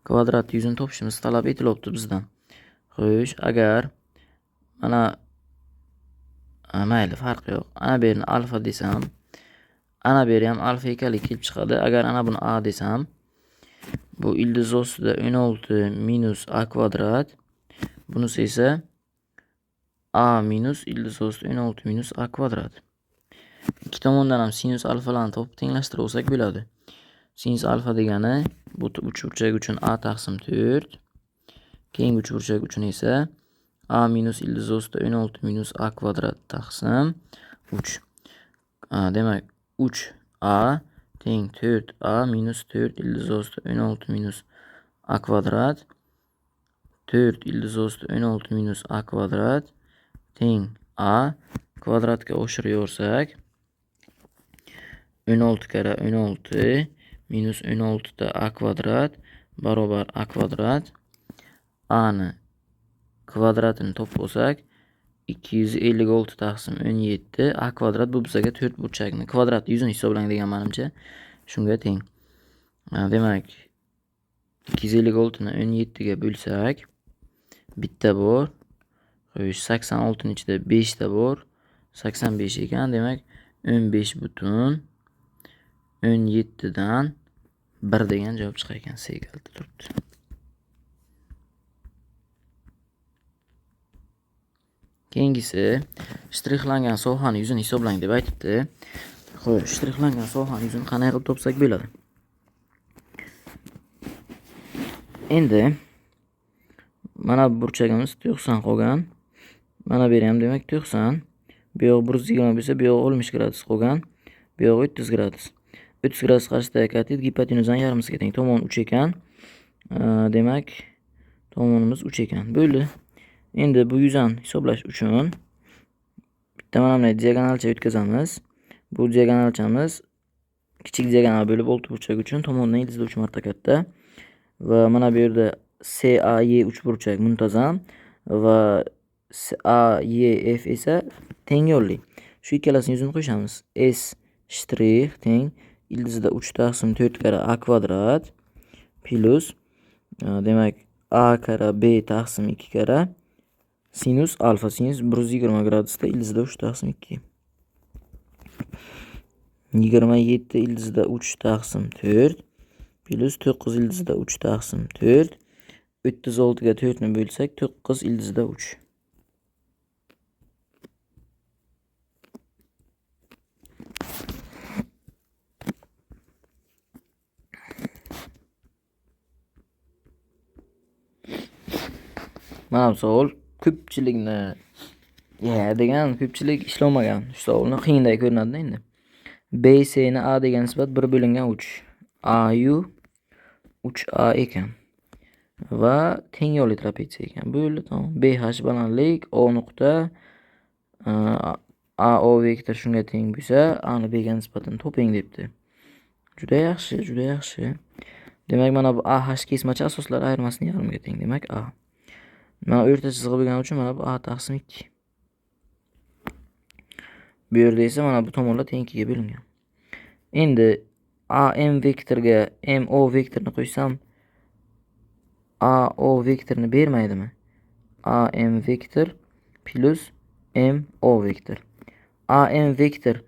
Kvadrat yuzini topishimiz talab etilyapti bizdan. Xo'sh, agar mana mayli, farqi yo'q. Ana bu yerni alfa desam, ana bu ham alfa ekanligi kelib chiqadi. Agar ana buni A desam, bu ildiz ostida 16 minus A kvadrat. Bunisi esa A minus ildiz ostida 16 minus A kvadrat. İki tomondan ham sinus alfalarni topib tenglashtirib olsak bo'ladi. Sinus alfa degani bu uchburchak uchun A taqsim 4. Keyingi uchburchak uchun esa A minus ildiz ostida 16 minus A kvadrat taqsim 3. Demak, 3A teng 4A minus 4 ildiz ostida 16 minus A kvadrat 4 ildiz ostida 16 minus A kvadrat teng A kvadratga oshiraversak 16 kara 16 minus 16 da A kvadrat barobar A kvadrat. A ni kvadratini toplasak 256 taqsim 17 A kvadrat bu bizga 4 burchakni kvadrat yuzini hisoblang degan menimcha shunga teng. Demak 256 ni 17 ga bo'lsak bitta bor. Xo'sh, 86 ning ichida 5 ta bor. 85 ekan. Demak 15 butun 17 dan 1 degan javob chiqar ekan. C kaliti turibdi. Keyingisi shtrixlangan sohani yuzini hisoblang deb aytibdi. Xo'sh, shtrixlangan sohani yuzini qanday qilib topsak bo'ladi? Endi mana bu burchagimiz 90 qolgan. Mana bu ham demak 90. Bu yoq 120 bo'lsa, bu yoq 60 gradus qolgan. Bu yoq 30 gradus. 30 gradus qarshidagi katet gipotenuzani yarmisiga teng. Tomon 3 ekan. Demak, tomonimiz 3 ekan. Bo'ldi. Endi bu yuzani hisoblash uchun bitta mana bunday diagonalcha o'tkazamiz. Bu diagonalchamiz kichik diagonal bo'lib 6 burchak uchun tomondan ildizda 3 marta katta. Va mana bu yerda CAY 3 burchak muntazam va AYF esa teng yo'lli. Shu ikkalasini yuzini qo'shamiz. S shtrix teng ildizda 3 taqsim 4 kara A kvadrat plus demak A kara B taqsim 2 kara sinus alfa sinus 120 gradusda ildizda 3 taqsim 2. 27 ildizda 3 taqsim 4 plus 9 ildizda 3 taqsim 4. 36 ga 4 ni bo'lsak 9 ildizda 3. Mana bu savol ko'pchilikni degan ko'pchilik ishlamagan. Shu savolni qiyindek ko'rinadi endi. BC ni A degan nisbat 1 bo'lingan 3. AU 3A ekan. Va teng yo'lli trapetsiya ekan. Bo'ldi, tamom. BH balandlik O nuqta AO vektor shunga teng bo'lsa, A ni B ga nisbatan toping debdi. Juda yaxshi, juda yaxshi. Demak, mana bu AH kesmachi asoslar ayirmasining yarmiga teng. Demak, A. Mana o'rta chiziq bo'lgani uchun mana bu A taqsim 2. Bu yerda esa mana bu tomonlar teng 2 ga bo'lingan. Endi AM vektorga MO vektorni qo'ysam AO vektorni bermaydimi? AM vektor plus MO vektor. AM vektor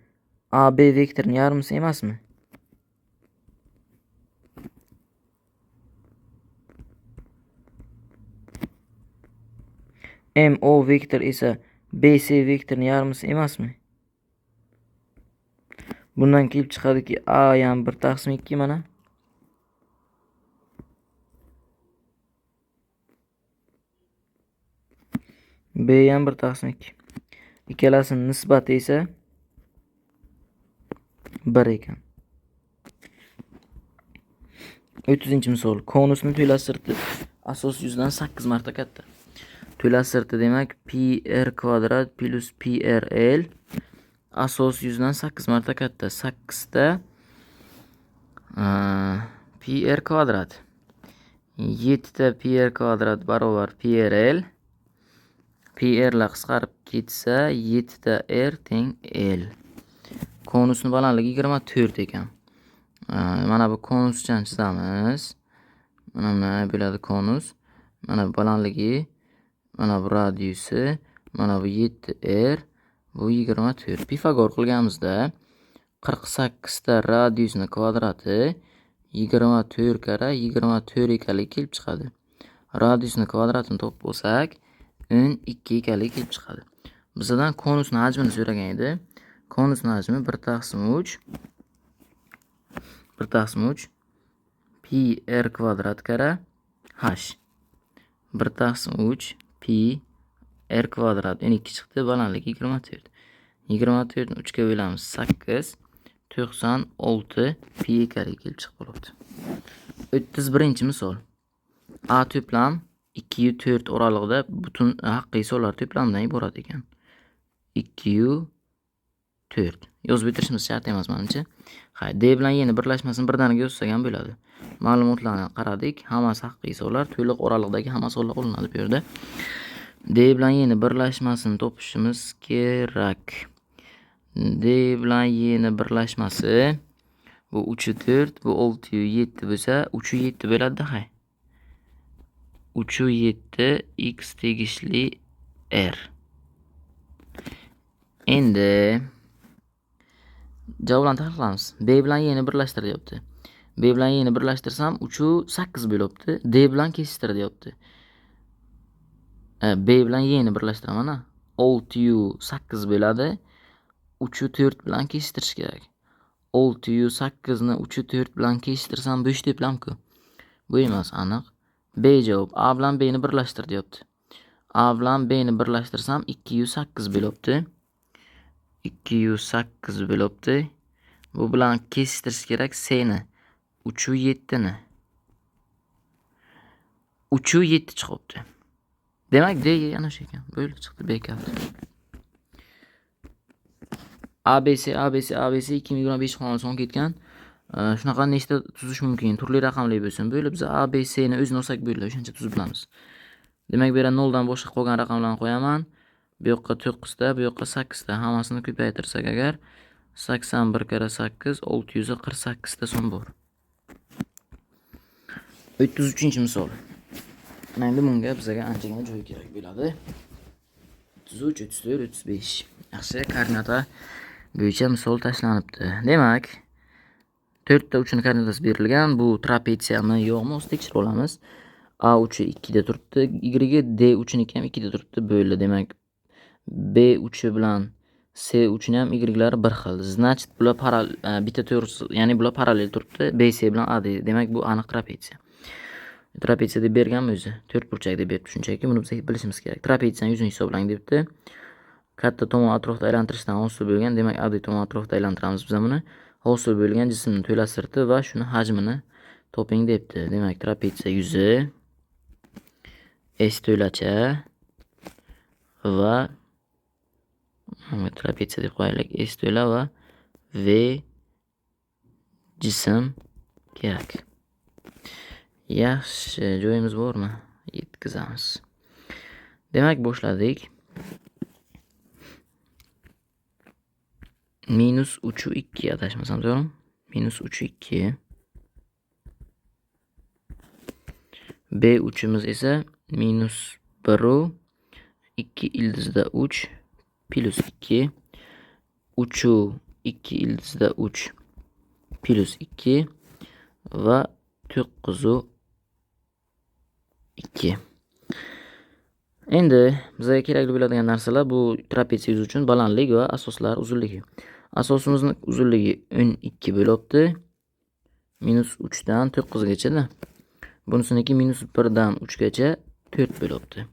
AB vektorning yarmisi emasmi? MO vektor esa BC vektorning yarmisi emasmi? Bundan kelib chiqadiki A ham 1 taqsim 2 mana. B ham 1 taqsim 2. Ikkalasining nisbati esa 1 ekan. 30-misol. Konusni to'la sirti asos yuzidan 8 marta katta. To'la sirti demak pi r kvadrat plus pi r l asos yuzidan 8 marta katta. 8 ta pi r kvadrat. 7 ta pi r kvadrat barobar pi r l. Pi r la qisqarib ketsa 7 ta r teng l. Konusni balandligi 24 ekan. Mana bu konusdan chizamiz. Mana bo'ladi konus. Mana bu balandligi, mana bu radiusi, mana bu 7r, bu 24. Pifagor qilganimizda 48 ta radiusni kvadrati 24 kara 24 ekanligi kelib chiqadi. Radiusni kvadratini topib olsak 12 ekanligi kelib chiqadi. Bizdan konusni hajmini so'ragan edi. Konusni hajmi 1/3 pi r kvadrat kara h. 1/3 pi r kvadrat 12 chiqdi, balandligi 24. 24 ni 3 ga bo'lamiz 8, 96 pi ekanligi kelib chiqib qolibdi. 31-misol. A to'plam 2 yu 4 oralig'ida butun haqiqiy sonlar to'plamidan iborat ekan. 2 yu 4. Yozib o'tirishimiz shart emas menimcha. D bilan y ni birlashmasini birdaniga yozsak ham bo'ladi. Ma'lumotlarni qaradik. Hammasi haqiqiy sonlar, to'liq oraliqdagi hamma sonlar olinadi bu yerda. D bilan y ni birlashmasini topishimiz kerak. D bilan y ni birlashmasi bu 3 yu 4, bu 6 yu 7 bo'lsa, 3 yu 7 bo'ladi-da, hay. 3 yu 7 x tegishli r. Endi javoblarni tahlil qilamiz. B bilan y ni birlashtir deyapti. B bilan y ni birlashtirsam 3 yu 8 bo'libdi. D bilan kesishtir deyapti. B bilan y ni birlashtiraman. 6 yu 8 bo'ladi. 3 yu 4 bilan kesishtirish kerak. 6 yu 8 ni 3 yu 4 bilan kesishtirsam bo'sh to'plam-ku. Bu emas, aniq. B javob. A bilan B ni birlashtir deyapti. A bilan B ni birlashtirsam 2 yu 8 bo'libdi. 2 yu 8 bo'libdi. Bu bilan kesishtirish kerak C ni. 3 yu 7 ni. 3 yu 7 chiqibdi. Demak D yana shu ekan. Bo'ldi chiqdi B kalti. ABC 2025 xonasi son ketgan. Shunaqa nechta tuzish mumkin? Turli raqamli bo'lsin. Bo'lib biz ABC ni o'zini olsak bo'ldi, o'shancha tuzib bilamiz. Demak, bu yerda 0 dan boshqa qolgan raqamlarni qo'yaman. Bu yoqqa 9 ta, bu yoqqa 8 ta. Hammasini ko'paytirsak agar 81 kara 8 648 ta son bor. 33-misol. Endi bunga bizga anchagina joy kerak bo'ladi. 33, 34, 35. Yaxshi, koordinata bo'yicha misol tashlanibdi. Demak, 4 ta uchun koordinatasi berilgan. Bu trapetsiyami, yo'qmi? O'zi tekshirib olamiz. A uchi 2 da turibdi, Y D uchiniki ham 2 da turibdi. Bo'ldi. Demak, B uchi bilan C uchini ham Y'lari bir xil. Значит, bular parallel, bitta to'g'risi, ya'ni bular parallel turibdi. BC bilan AD. Demak, bu aniq trapetsiya. Trapetsiya deb berganmi o'zi? 4 burchak deb beribdi shunchaki. Buni biz bilishimiz kerak. Trapetsiyaning yuzini hisoblang debdi. Katta tomon atrofda aylantirishdan hosil bo'lgan, demak AD tomon atrofda aylantiramiz biz buni. Hosil bo'lgan jismning to'la sirti va shuni hajmini toping debdi. Demak, trapetsiya yuzi S to'lacha va trapetsiya deb qo'yaylik. S to'la va V jism kerak. Yaxshi, joyimiz bormi? Yetkazamiz. Demak, boshladik. Minus 3/2 adashmasam to'g'rimi? Minus 3/2. B uchimiz esa minus 1, 2 ildizda 3 plus 2. 3, 2 ildizda 3 plus 2 va 9, 2. Endi bizga kerakli bo'ladigan narsalar bu trapetsiya yuzi uchun balandlik va asoslar uzunligi. Asosimizning uzunligi 12 bo'libdi. Minus 3 dan 9 gacha-da. Bunisiniki minus 1 dan 3 gacha 4 bo'libdi.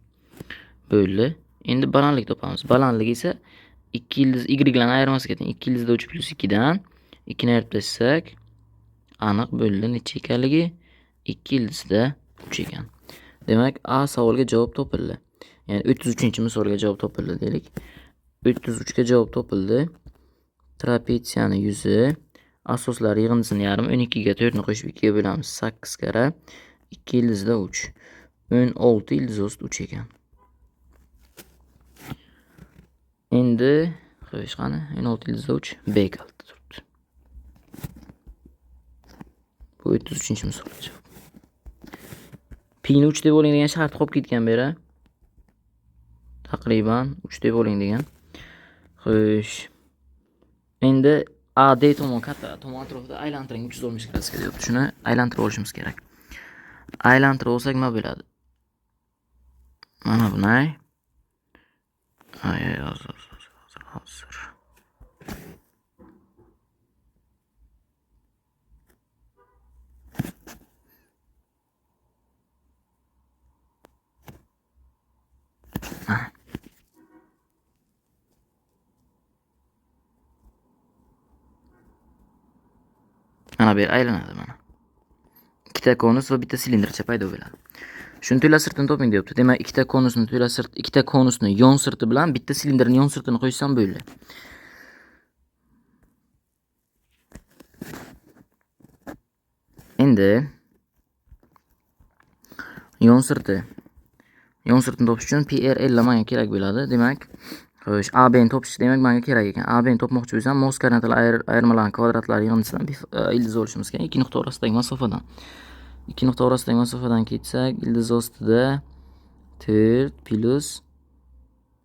Bo'ldi. Endi balandlik topamiz. Balandlik esa 2 ildiz Y'larni ayirmasga keting. 2 ildizda 3 plus 2 dan 2 ni ayirib tashlasak aniq bo'ldi necha ekanligi? 2 ildizda 3 ekan. Demak, A savolga javob topildi. Ya'ni 33-misolga javob topildi deylik. 33 ga javob topildi. Trapetsiyani yuzi asoslari yig'indisini yarim 12 ga 4 ni qo'shib 2 ga bo'lamiz. 8 kara 2 ildizda 3. 16 ildiz ost 3 ekan. Endi qo'yish qani? 16 ildizda 3 B kaliti turibdi. Bu 33-misolga javob. Pi ni 3 deb oling degan shart qolib ketgan bu yerda. Taqriban 3 deb oling degan. Xo'sh. Endi AD tomon katta tomon atrofida aylantiring 360 gradusga deyapti. Shuni aylantirib olishimiz kerak. Aylantirib olsak nima bo'ladi? Mana bunday. Hozir. Mana bu yer aylanadi mana. Ikkita konus va bitta silindrcha paydo bo'ladi. Shuni to'la sirtini toping deyapti. Demak, ikkita konusni yon sirti bilan bitta silindrning yon sirtini qo'shsam bo'ldi. Endi yon sirtini topish uchun PRL menga kerak bo'ladi. Demak, xo'sh, AB ni topish demak menga kerak ekan. AB ni topmoqchi bo'lsam, mos koordinatalar ayirmalarning kvadratlari yig'indisidan ildiz olishimiz kerak. Ikki nuqta orasidagi masofadan. Ikki nuqta orasidagi masofadan ketsak, ildiz ostida 4 plus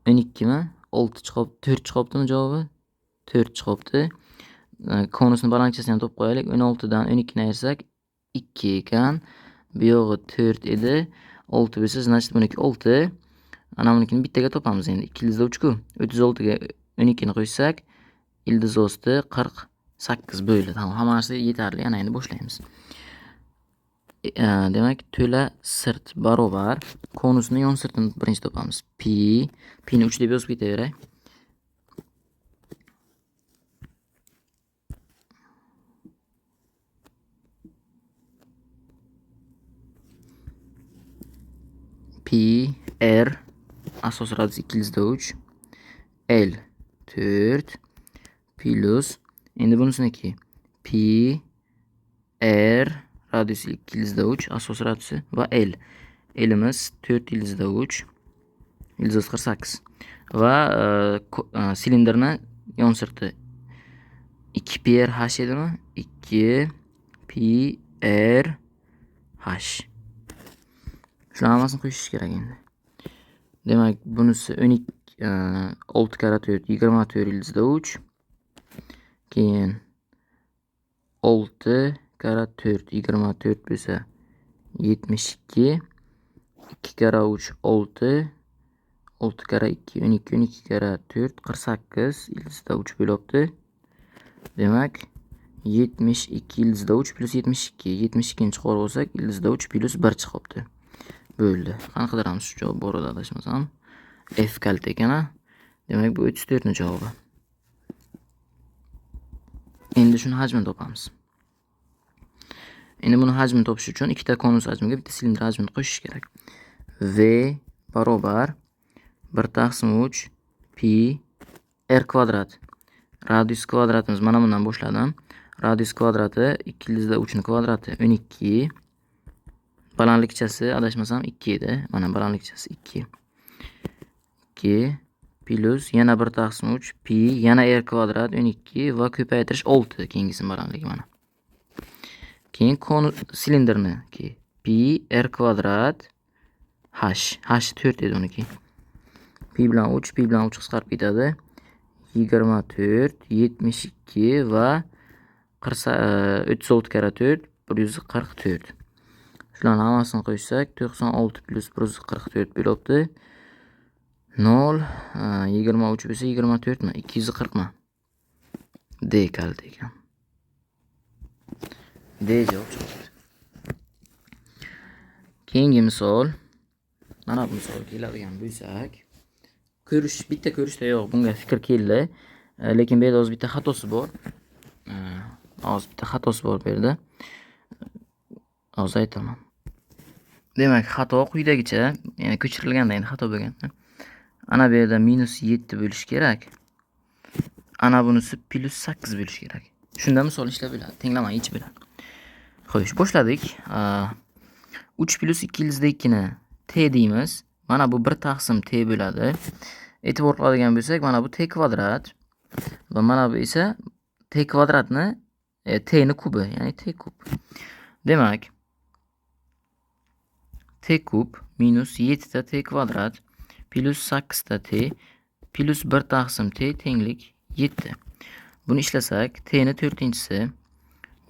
12 mi? 6 chiqib, 4 chiqibdimi javobi? 4 chiqibdi. Konusni balandchasini ham topib qo'yaylik. 16 dan 12 ni ayirsak 2 ekan. Bu yog'i 4 edi. 6 bo'lsa, значит buniki 6. Ana bunikini bittaga topamiz endi. 2 ildizda 3 ku. 36 ga 12 ni qo'shsak, ildiz osti 48 bo'ldi. Tamam, hammasi yetarli. Ana endi boshlaymiz. Demak, to'la sirt barobar konusni yon sirtini birinchi topamiz. Pi ni 3 deb yozib ketaveray. Pi R asos radius 2 ildizda 3 L 4 plus endi bunisiniki Pi R radius 2 ildizda 3 asos radiusi va L. L'imiz 4 ildizda 3 ildiz 48 va silindrni yon sirti 2 pi r h edimi? 2 pi r h. Shularni hammasini qo'shish kerak endi. Demak, bunisi 12 6 kara 4 24 ildizda 3. Keyin 6 kara 4 24 bo'lsa 72. 2 kara 3 6. 6 kara 2 12 12 kara 4 48 ildizda 3 bo'libdi. Demak, 72 ildizda 3 plus 72. 72 ni chiqarib olsak, ildizda 3 plus 1 chiqibdi. Bo'ldi. Qani qidiramiz shu javob bor edi adashmasam. F kaliti ekan. Demak, bu 34 ni javobi. Endi shuni hajmini topamiz. Endi buni hajmini topish uchun ikkita konus hajmiga bitta silindr hajmini qo'shish kerak. V barobar 1/3 pi r kvadrat. Radius kvadratimiz mana bundan boshladim. Radius kvadrati 2 ildizda 3 ni kvadrati 12. Balandlikchasi adashmasam 2 edi. Mana balandlikchasi 2. 2 plus yana 1/3 pi yana r kvadrat 12 va ko'paytirish 6 keyingisi balandligi mana. Keyin silindrniki pi r kvadrat h 4 edi uniki. Pi bilan 3 qisqarib ketadi. 24 72 va 36 kara 4 144. Shularni hammasini qo'shsak 96 plus 144 bo'libdi. 0 23 bo'lsa 24 mi? 240 mi? D kaliti ekan. D javob chiqdi. Keyingi misol. Mana bu misolga keladigan bo'lsak, bitta ko'rishda yo'q, bunga fikr keldi. Lekin bu yerda o'z bitta xatosi bor. Bu yerda. Hozir aytaman. Demak, xato quyidagicha, ya'ni ko'chirilganda endi xato bo'lgan. Ana bu yerda -7 bo'lish kerak. Ana bunisi +8 bo'lish kerak. Shunda misol ishlab bo'ladi. Tenglama yechib bo'ladi. Xo'sh, boshladik. 3 + 2 ni t deymiz. Mana bu 1 taqsim t bo'ladi. E'tibor qiladigan bo'lsak, mana bu t kvadrat va mana bu esa t kvadratni t ni kubi, ya'ni t kub. Demak, t kub -7 ta t kvadrat +8 ta t +1 taqsim t tenglik 7. Buni ishlasak, t ni 4-inchisi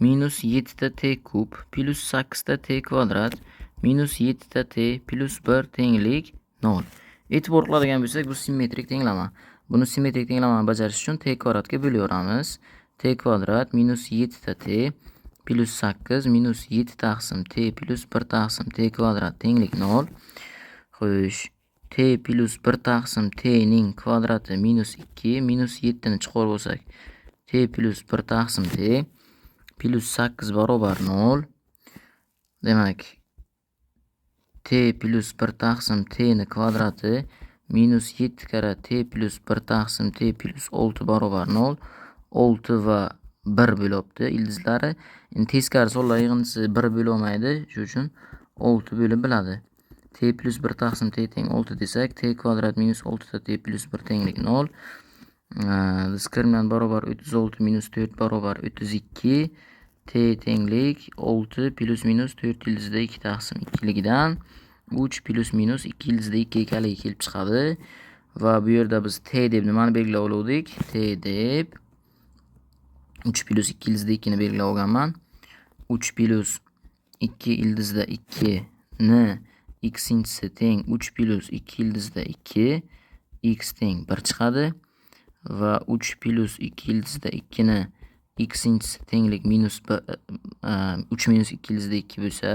-7 ta t kub +8 ta t kvadrat -7 ta t +1 tenglik 0. E'tibor qiladigan bo'lsak, bu simmetrik tenglama. Buni simmetrik tenglamani bajarish uchun t kvadratga bo'laveramiz. T kvadrat -7 ta t +8 -7 taqsim t +1 taqsim t kvadrat tenglik 0. Xo'sh, t +1 taqsim t ning kvadrati -2 -7 ni chiqarib olsak, t +1 taqsim t +8 barobar 0. Demak, t +1 taqsim t ni kvadrati -7 kara t +1 taqsim t +6 barobar 0. 6 va 1 bo'libdi ildizlari. Endi teskari sonlar yig'indisi 1 bo'lolmaydi. Shuning uchun 6 bo'lib biladi. T +1 taqsim t teng 6 desak, t kvadrat -6 ta t +1 tenglik 0. Diskriminant barobar 36 -4 barobar 32. T tenglik 6 +- 4 ildizida 2 taqsim 2 ligidan 3 +- 2 ildizida 2 ekanligi kelib chiqadi. Va bu yerda biz t deb nimani belgilab oldik? T deb 3 + 2 ildizida 2 ni belgilab olganman. 3 + 2 ildizida 2 ni x-inchisi teng 3 + 2 ildizida 2, x teng 1 chiqadi. Va 3 + 2 ildizida 2 ni x-inchisi tenglik -3 - 2 ildizida 2 bo'lsa,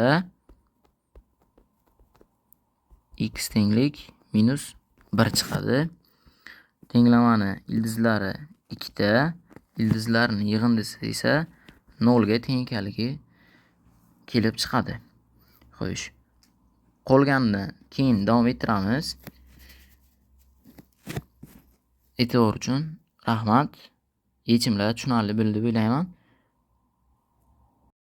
x tenglik -1 chiqadi. Tenglamani ildizlari 2 ta, ildizlarni yig'indisi esa 0 ga teng ekanligi kelib chiqadi. Xo'sh, qolganini keyin davom ettiramiz. E'tibor uchun rahmat. Yechimlar tushunarli bo'ldi deb o'ylayman.